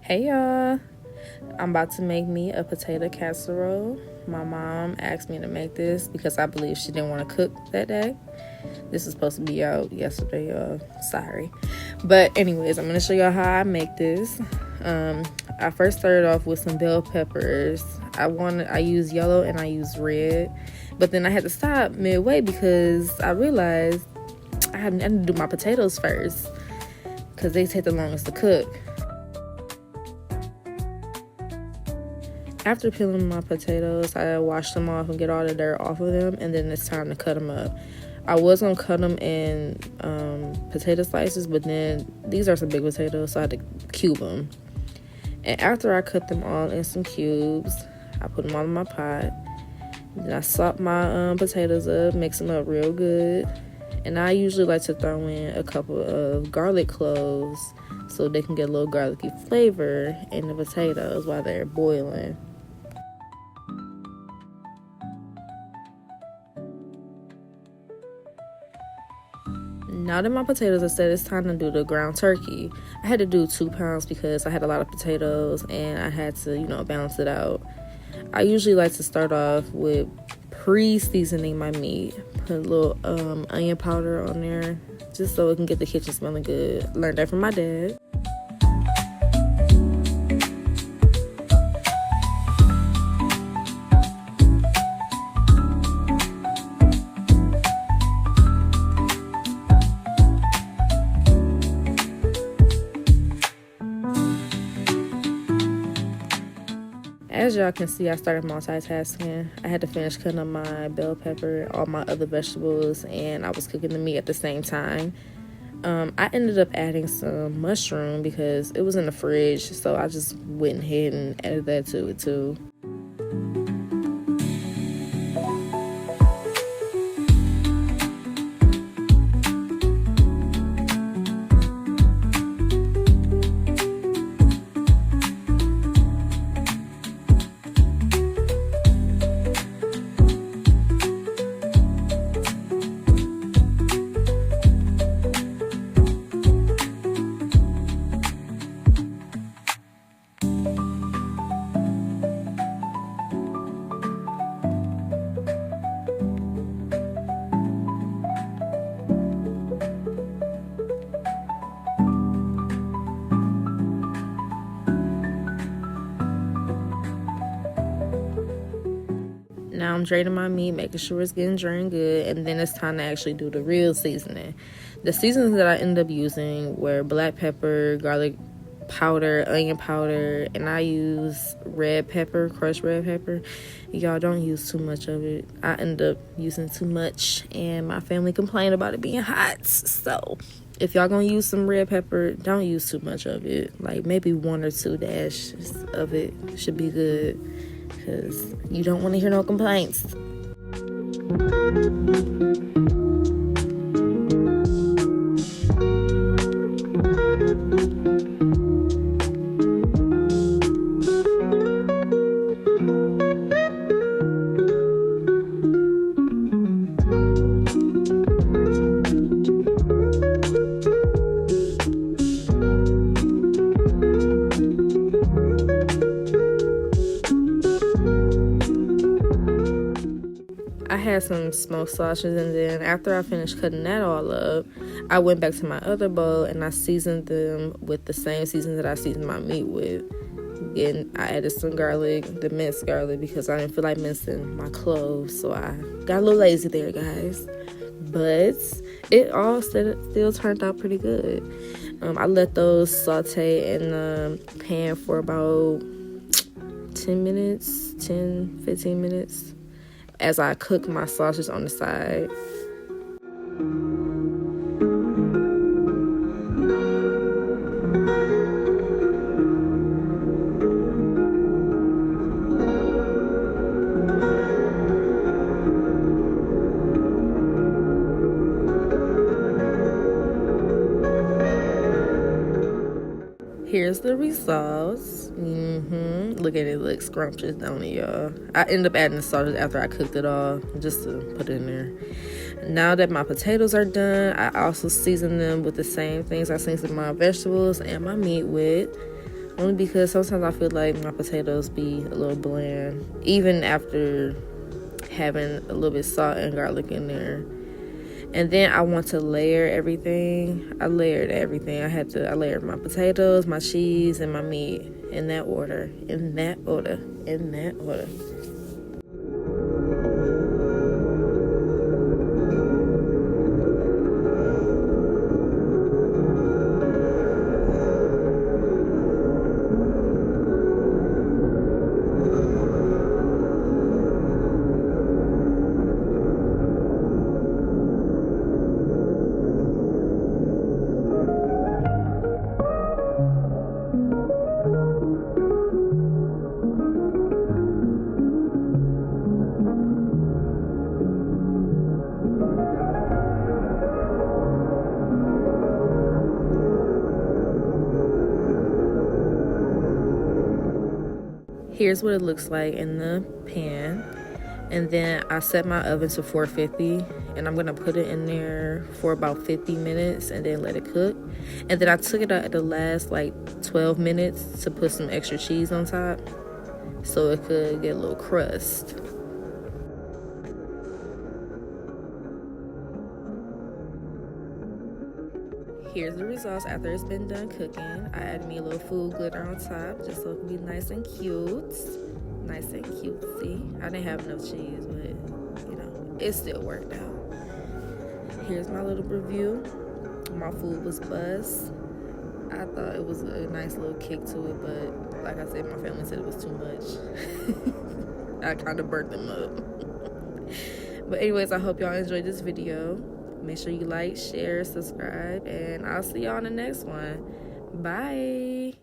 Hey y'all, I'm about to make me a potato casserole. My mom asked me to make this because I believe she didn't want to cook that day. This is supposed to be out yesterday, y'all. Sorry. But anyways, I'm going to show y'all how I make this. I first started off with some bell peppers. I use yellow and I use red. But then I had to stop midway because I realized I had to do my potatoes first because they take the longest to cook. After peeling my potatoes, I wash them off and get all the dirt off of them, and then it's time to cut them up. I was going to cut them in potato slices, but then these are some big potatoes, so I had to cube them. And after I cut them all in some cubes, I put them all in my pot. Then I salt my potatoes up, mix them up real good. And I usually like to throw in a couple of garlic cloves so they can get a little garlicky flavor in the potatoes while they're boiling. Now that my potatoes are set, it's time to do the ground turkey. I had to do 2 pounds because I had a lot of potatoes and I had to, balance it out. I usually like to start off with pre-seasoning my meat. Put a little onion powder on there just so it can get the kitchen smelling good. Learned that from my dad. As y'all can see, I started multitasking. I had to finish cutting up my bell pepper, all my other vegetables, and I was cooking the meat at the same time. I ended up adding some mushroom because it was in the fridge, so I just went ahead and added that to it too. Now I'm draining my meat, making sure it's getting drained good, and then it's time to actually do the real seasoning. The seasonings that I ended up using were black pepper, garlic powder, onion powder, and I use red pepper, crushed red pepper. Y'all don't use too much of it. I end up using too much, and my family complained about it being hot. So if y'all gonna use some red pepper, don't use too much of it. Like maybe 1 or 2 dashes of it should be good, because you don't want to hear no complaints. I had some smoked sausages, and then after I finished cutting that all up, I went back to my other bowl and I seasoned them with the same seasoning that I seasoned my meat with. And I added some garlic, the minced garlic, because I didn't feel like mincing my cloves, so I got a little lazy there, guys. But it all still turned out pretty good. I let those saute in the pan for about 10 minutes, 15 minutes. As I cook my sausage on the side. Here's the results. Look at it, it looks scrumptious, don't it, y'all? I end up adding the sausage after I cooked it all, just to put it in there. Now that my potatoes are done, I also season them with the same things I season my vegetables and my meat with. Only because sometimes I feel like my potatoes be a little bland, even after having a little bit of salt and garlic in there. And then I want to layer everything. I layered everything. I layered my potatoes, my cheese, and my meat in that order. Here's what it looks like in the pan. And then I set my oven to 450, and I'm gonna put it in there for about 50 minutes and then let it cook. And then I took it out at the last like 12 minutes to put some extra cheese on top so it could get a little crust. Here's the results after it's been done cooking. I added me a little food glitter on top just so it can be nice and cute. Nice and cutesy. I didn't have enough cheese, but you know, it still worked out. Here's my little review. My food was buzz. I thought it was a nice little kick to it, but like I said, my family said it was too much. I kind of burnt them up. But anyways, I hope y'all enjoyed this video. Make sure you like, share, subscribe, and I'll see y'all in the next one. Bye.